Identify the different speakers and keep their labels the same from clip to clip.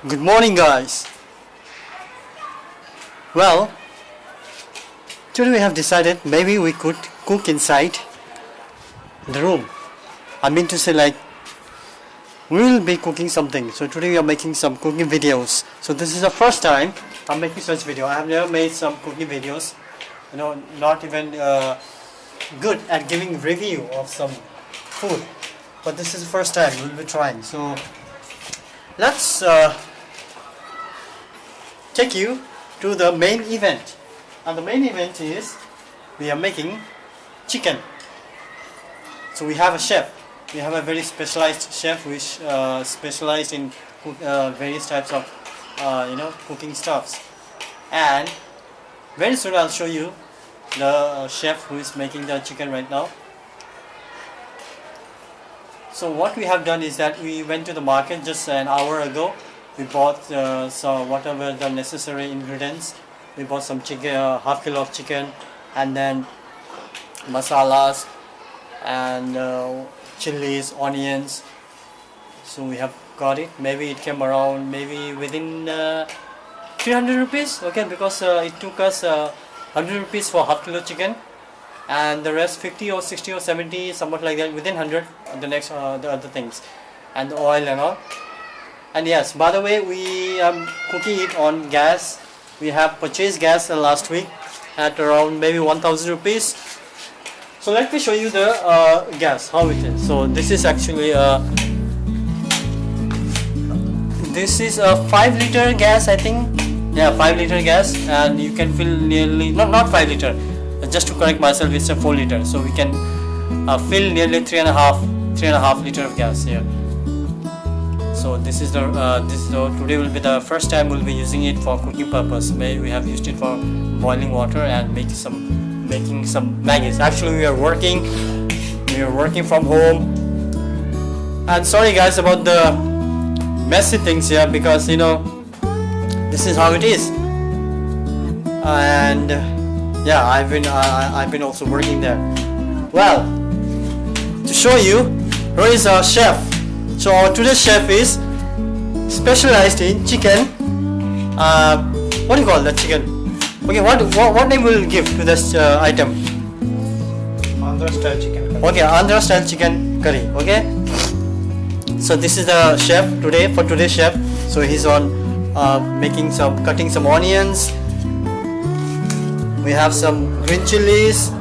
Speaker 1: Good morning, guys. Well, today we have decided maybe we could cook inside the room. I mean to say, like, we will be cooking something. So today we are making some cooking videos. So this is the first time I'm making such video. I have never made some cooking videos. Not even good at giving review of some food. But this is the first time we'll be trying. So let's take you to the main event. And the main event is we are making chicken. So we have a chef. We have a very specialized chef which specialized in various types of cooking stuffs. And very soon I'll show you the chef who is making the chicken right now. So what we have done is that we went to the market just an hour ago. We bought some whatever the necessary ingredients. We bought some chicken, half kilo of chicken, and then masalas and chilies, onions. So we have got it. Maybe it came around maybe within 300 rupees. Okay, because it took us 100 rupees for half kilo chicken, and the rest 50 or 60 or 70, somewhat like that, within 100. The next the other things, and the oil and all. And yes, by the way, we are cooking it on gas. We have purchased gas last week at around maybe 1000 rupees. So let me show you the gas, how it is. So this is actually this is a 5 liter gas, I think. Yeah, 5 liter gas, and you can fill nearly not 5 liter. Just to correct myself, it's a 4 liter. So we can fill nearly 3.5 liter of gas here. So this is the today will be the first time we'll be using it for cooking purpose. Maybe we have used it for boiling water and making some Maggies. Actually, we are working from home. And sorry guys about the messy things here, because this is how it is. And yeah, I've been also working there. Well, to show you, here is our chef. So our today's chef is specialized in chicken. What do you call that chicken? Okay, what name will give to this item?
Speaker 2: Andhra style chicken curry.
Speaker 1: Okay, Andhra style chicken curry. Okay. So this is the chef today for today's chef. So he's on cutting some onions. We have some green chilies,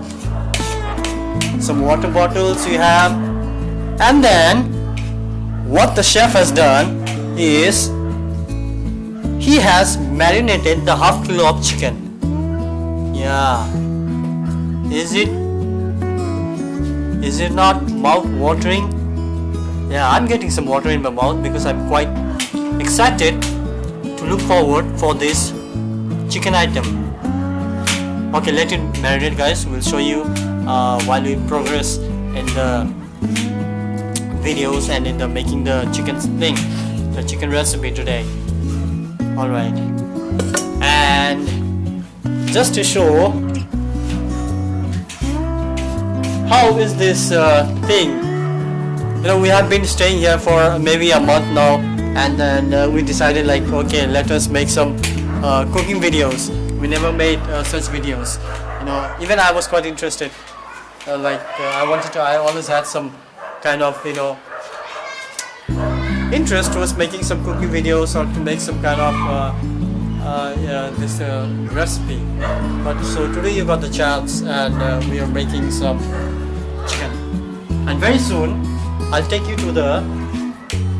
Speaker 1: some water bottles we have, and then what the chef has done is he has marinated the half kilo of chicken. Yeah, is it not mouth watering? Yeah, I'm getting some water in my mouth because I'm quite excited to look forward for this chicken item. Okay, let it marinate, guys. We'll show you while we progress in the videos and in the making the chicken thing, the chicken recipe today. Alright, and just to show how is this thing, we have been staying here for maybe a month now, and then we decided, like, okay, let us make some cooking videos. We never made such videos. Even I was quite interested. I always had some kind of interest towards making some cooking videos or to make some kind of this recipe. But so today you got the chance, and we are making some chicken. And very soon I'll take you to the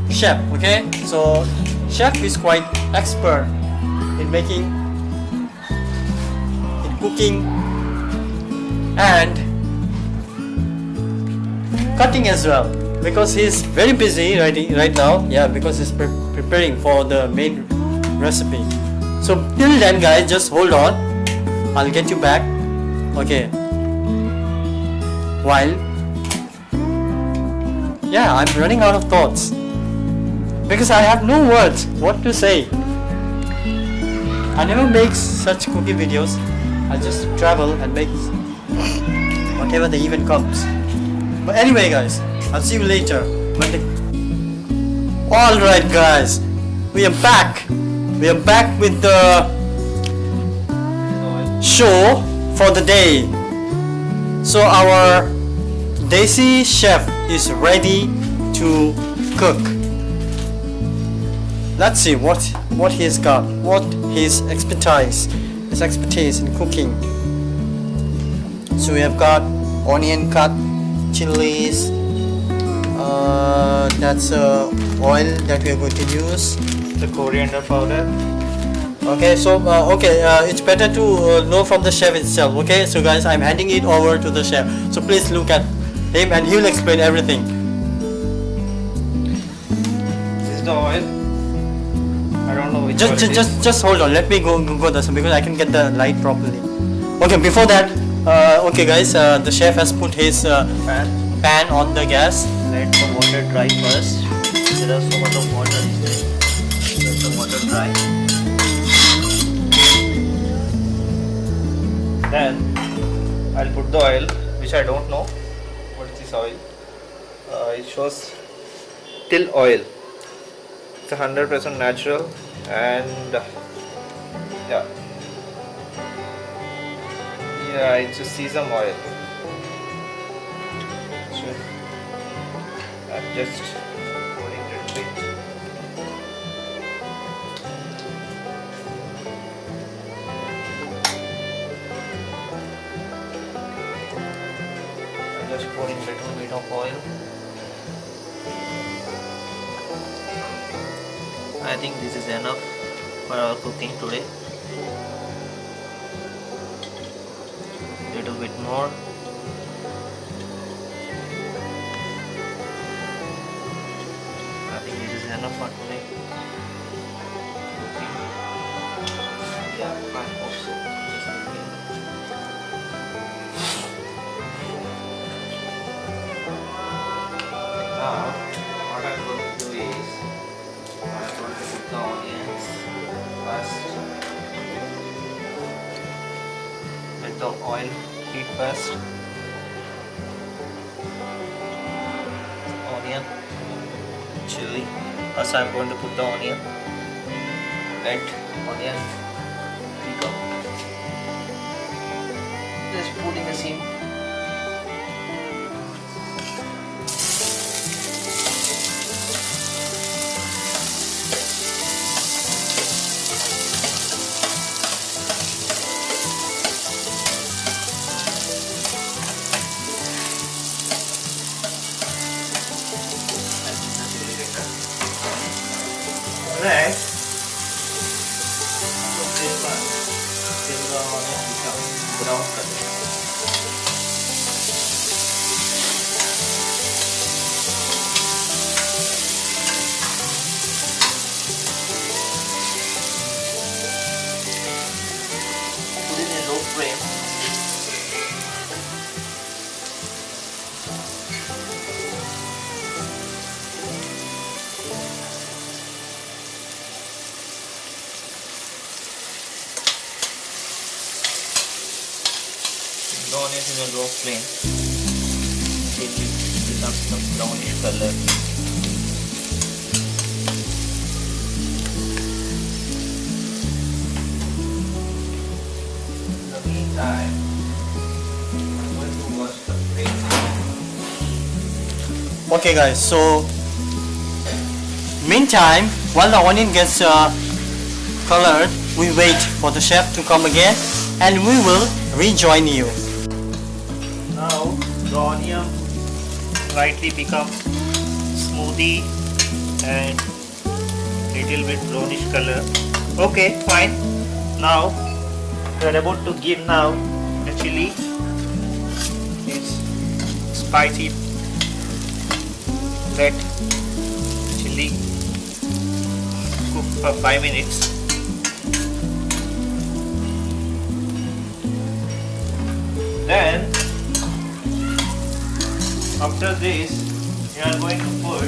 Speaker 1: chef. Okay, so chef is quite expert in cooking and cutting as well, because he's very busy right now. Yeah, because he's preparing for the main recipe. So till then, guys, just hold on, I'll get you back. Okay, while I'm running out of thoughts because I have no words what to say. I never make such cooking videos. I just travel and make whatever the event comes. But anyway, guys, I'll see you later. Alright, guys, we are back. We are back with the show for the day. So our Desi chef is ready to cook. Let's see what he's got, what his expertise in cooking. So we have got onion cut, chilies. That's oil that we are going to use.
Speaker 2: The coriander powder.
Speaker 1: Okay, so it's better to know from the chef itself. Okay, so guys, I'm handing it over to the chef. So please look at him, and he'll explain everything.
Speaker 2: This is the oil. I don't know which oil it is.
Speaker 1: Just hold on. Let me go this one because I can get the light properly. Okay, before that, okay guys, the chef has put his pan on the gas.
Speaker 2: Let the water dry first. There are so much of water in there. Let the water dry. Then I'll put the oil, which I don't know what is this oil. It shows till oil. It's 100% natural, and yeah, it's a sesame oil. So I'm just pouring it bit. I'm just pouring little bit of oil. I think this is enough for our cooking today. Little bit more. I think this is enough for today. Cooking. Yeah, I hope so. Just cooking. Now, what I'm going to do is I'm going to put the onions first. Let the oil heat first. Onion, chili. First I'm going to put the onion. Let onion pick up. Just put in the same. Next, put this one till the onion becomes brown color. Put it in low flame. The onion is in a low flame. It becomes some brownish color. In the meantime, I'm going to wash the plate.
Speaker 1: Okay guys, so meantime, while the onion gets colored, we wait for the chef to come again, and we will rejoin you.
Speaker 2: Now the onion slightly become smoothie and little bit brownish color. Okay, fine. Now we are about to give now the chili. It's spicy. Let chili cook for 5 minutes. Then after this we are going to put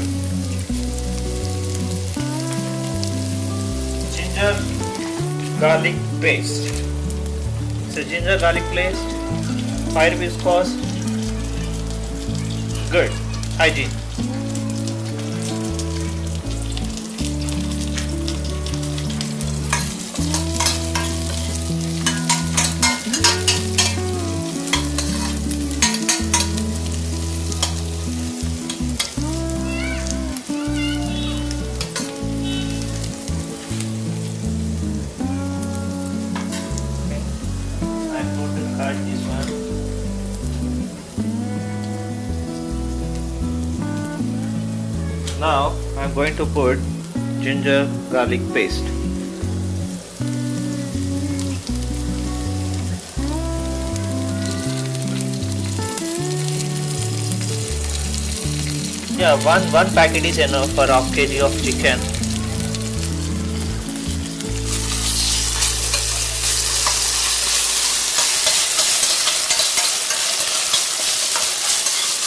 Speaker 2: ginger garlic paste. So ginger garlic paste, 5 rupees cost. Good hygiene. Now I am going to put ginger garlic paste. Yeah, one packet is enough for half kg of chicken.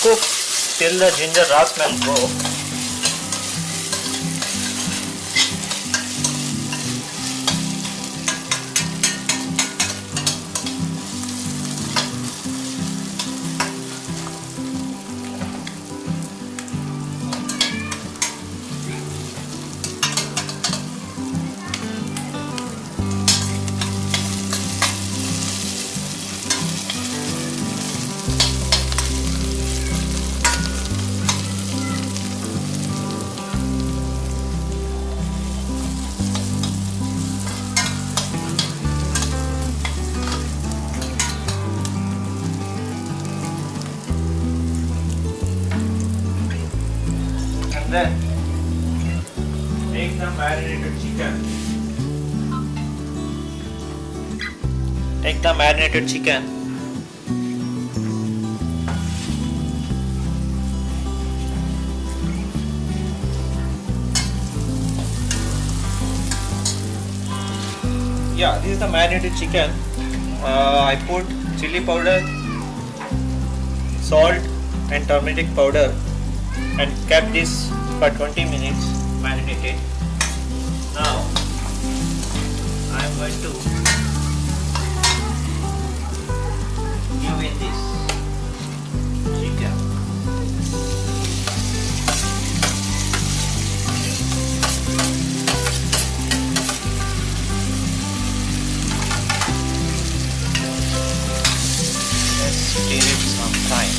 Speaker 2: Cook till the ginger raw smell go. And then take the marinated chicken. Take the marinated chicken. Yeah, this is the marinated chicken. I put chili powder, salt and turmeric powder and kept this for 20 minutes marinated. Now I am going to give in this chicken. Let's stir it some time.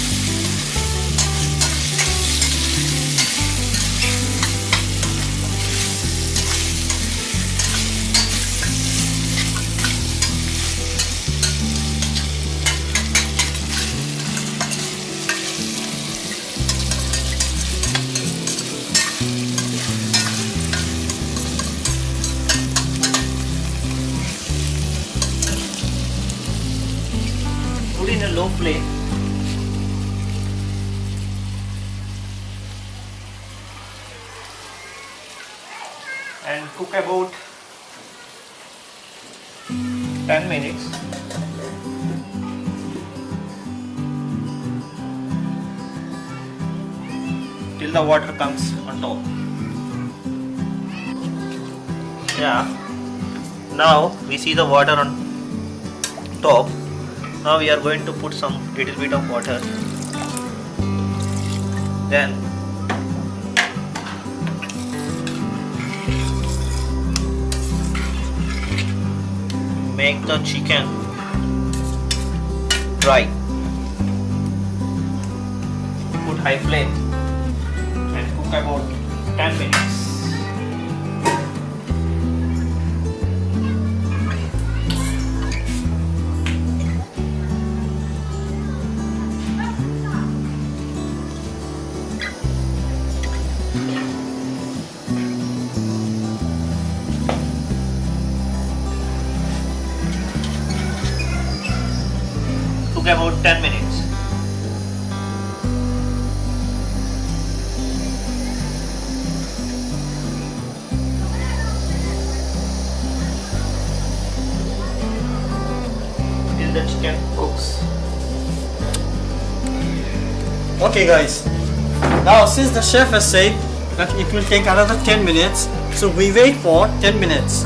Speaker 2: Put in a low flame. And cook about 10 minutes. Till the water comes on top. Yeah. Now we see the water on top. Now we are going to put some little bit of water. Then make the chicken dry. Put high flame and cook about 10 minutes. Cook about 10 minutes. Till the chicken cooks.
Speaker 1: Okay guys, now since the chef has said that it will take another 10 minutes, so we wait for 10 minutes.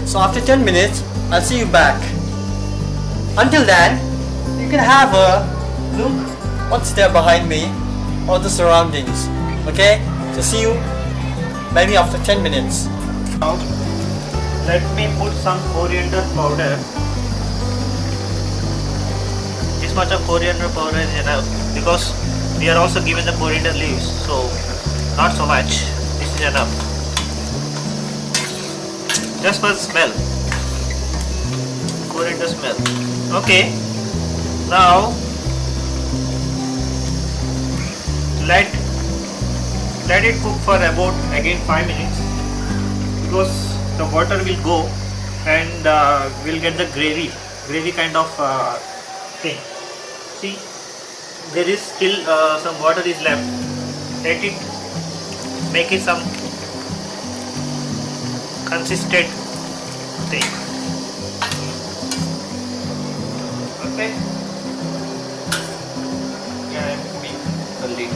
Speaker 1: So after 10 minutes, I'll see you back. Until then, you can have a look what's there behind me or the surroundings. Okay, so see you maybe after 10 minutes.
Speaker 2: Now let me put some coriander powder. This much of coriander powder is enough because we are also given the coriander leaves, so not so much. This is enough. Just for smell. Coriander smell. Okay. Now let let it cook for about again 5 minutes, because the water will go and we'll get the gravy kind of thing. See, there is still some water is left. Let it make it some consistent thing. Okay. Yeah, I'm putting the lid.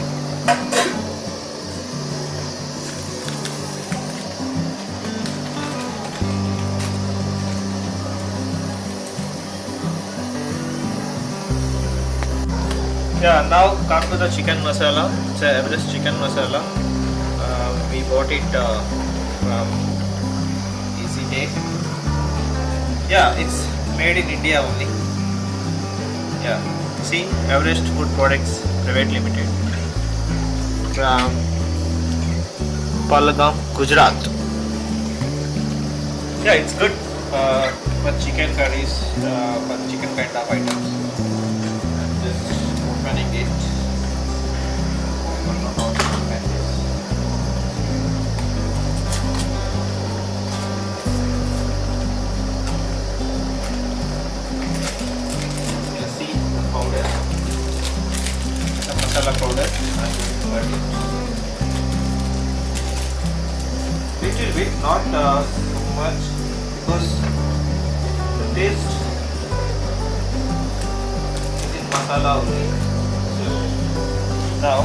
Speaker 2: Yeah, now come to the chicken masala. It's a Everest chicken masala. We bought it from Easy Day. Yeah, it's made in India only. Yeah, see, Everest Food Products Private Limited from Palagam, Gujarat. Yeah, it's good for chicken curries, for chicken kind of items. Just opening it. I don't know how to open this. You see the powder, the masala powder. I'm going to add it. Little bit, not so much, because the taste is in masala only. So now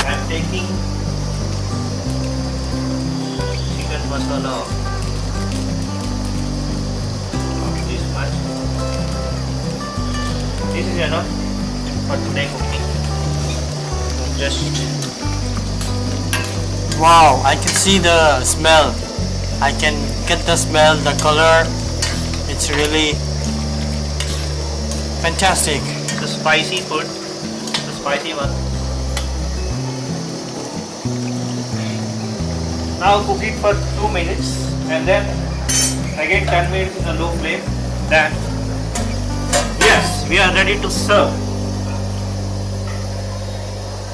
Speaker 2: I am taking chicken masala of this much. This is enough for today cooking. Just
Speaker 1: Wow, I can see the smell. I can get the smell, the color. It's really fantastic.
Speaker 2: the spicy food, the spicy one. Now cook it for 2 minutes and then again 10 minutes in a low flame. Then yes, we are ready to serve.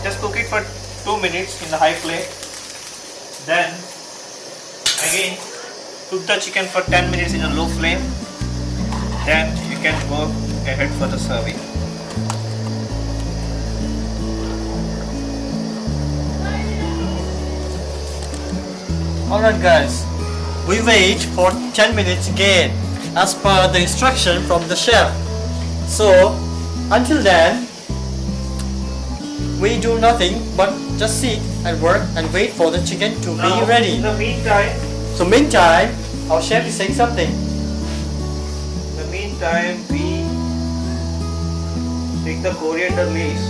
Speaker 2: Just cook it for 2 minutes in the high flame. Then again cook the chicken for 10 minutes in a low flame. Then you can go ahead for the serving.
Speaker 1: Alright guys, we wait for 10 minutes again as per the instruction from the chef. So until then, we do nothing but just sit and work and wait for the chicken to
Speaker 2: Now,
Speaker 1: be ready.
Speaker 2: in the meantime,
Speaker 1: So meantime, our chef is saying something.
Speaker 2: we take the coriander leaves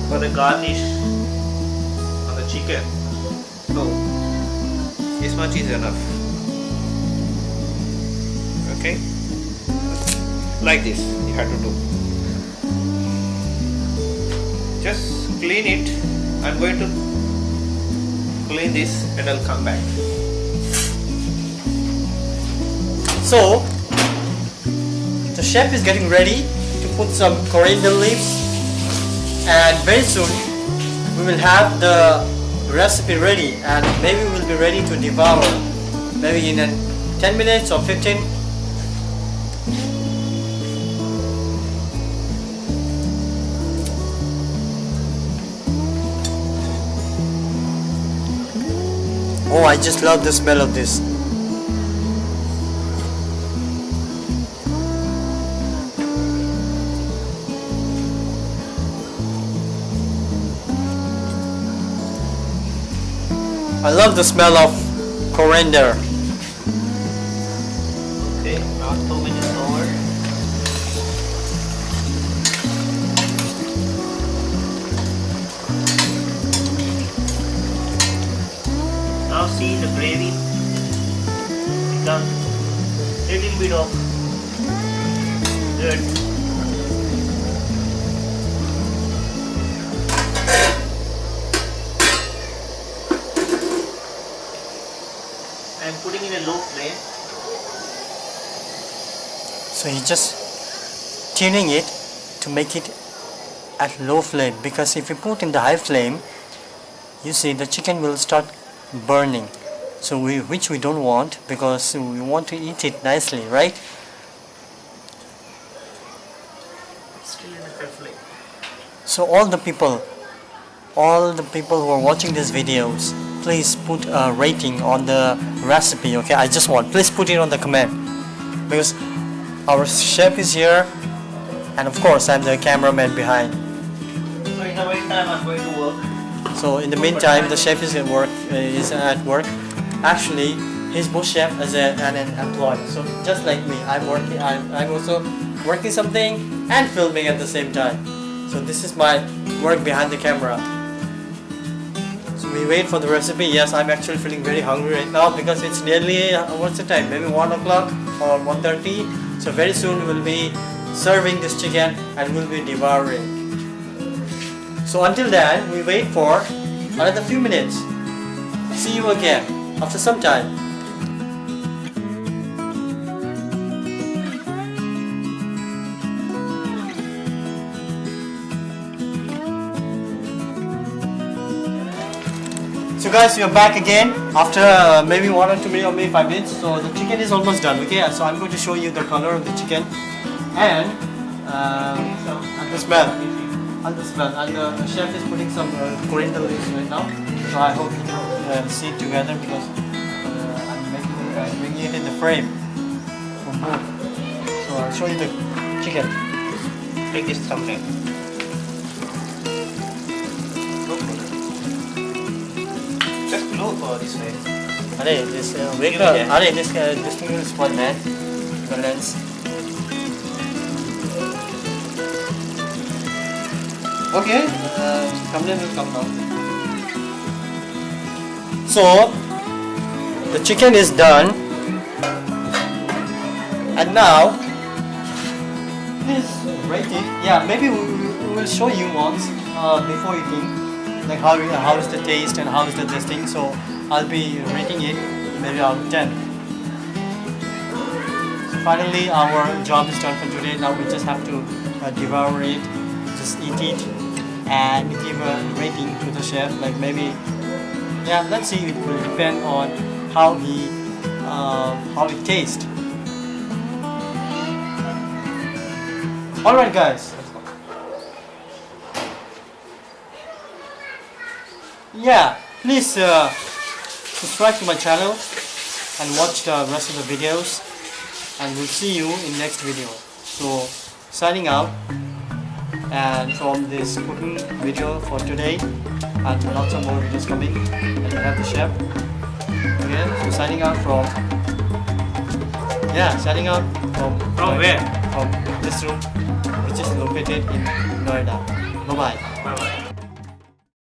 Speaker 2: for the garnish on the chicken. So this much is enough. Okay, like this you have to do. Just clean it. I'm going to clean this and I'll come back.
Speaker 1: So the chef is getting ready to put some coriander leaves, and very soon we will have the recipe ready, and maybe we'll be ready to devour maybe in 10 minutes or 15. Oh, I just love the smell of this. I love the smell of coriander.
Speaker 2: Okay, now 2 minutes over. Now see the gravy become little bit of good. I am putting in a low flame.
Speaker 1: So he's just tuning it to make it at low flame, because if you put in the high flame, you see the chicken will start burning. So which we don't want, because we want to eat it nicely, right?
Speaker 2: Still in a flame.
Speaker 1: So all the people who are watching these videos, please put a rating on the recipe, okay? I just want, please put it on the comment, because our chef is here, and of course I'm the cameraman behind.
Speaker 2: So in the meantime, I'm going to work.
Speaker 1: So in the meantime, the chef is at work. Actually, he's both chef as and an employee. So just like me, I'm also working something and filming at the same time. So this is my work behind the camera. So we wait for the recipe. Yes, I'm actually feeling very hungry right now, because it's nearly, what's the time? Maybe 1 o'clock or 1:30. So very soon we'll be serving this chicken and we'll be devouring. So until then, we wait for another few minutes. See you again after some time. So guys, we are back again after maybe 1 or 2 minutes or maybe 5 minutes. So the chicken is almost done, okay? So I'm going to show you the color of the chicken and the smell. And the smell. And the chef is putting some coriander leaves right now. So I hope you can see it together, because I'm bringing it in the frame for both. So I'll show you the chicken.
Speaker 2: Take this thumbnail. Just look this way.
Speaker 1: This thing will spoil, man. The lens. Okay, thumbnail will come now. So the chicken is done, and now please rate it. Yeah, maybe we will show you once before eating, like how is the taste and how is the tasting. So I'll be rating it maybe out of 10. So finally our job is done for today. Now we just have to devour it, just eat it, and give a rating to the chef. Like maybe, yeah, let's see. It will depend on how it tastes. All right, guys. Yeah, please subscribe to my channel and watch the rest of the videos, and we'll see you in next video. So signing out, and from this cooking video for today, and lots of more videos coming, and we have the chef. Okay, so signing out from
Speaker 2: From where?
Speaker 1: From this room, which is located in Noida. Bye bye.
Speaker 2: Bye bye.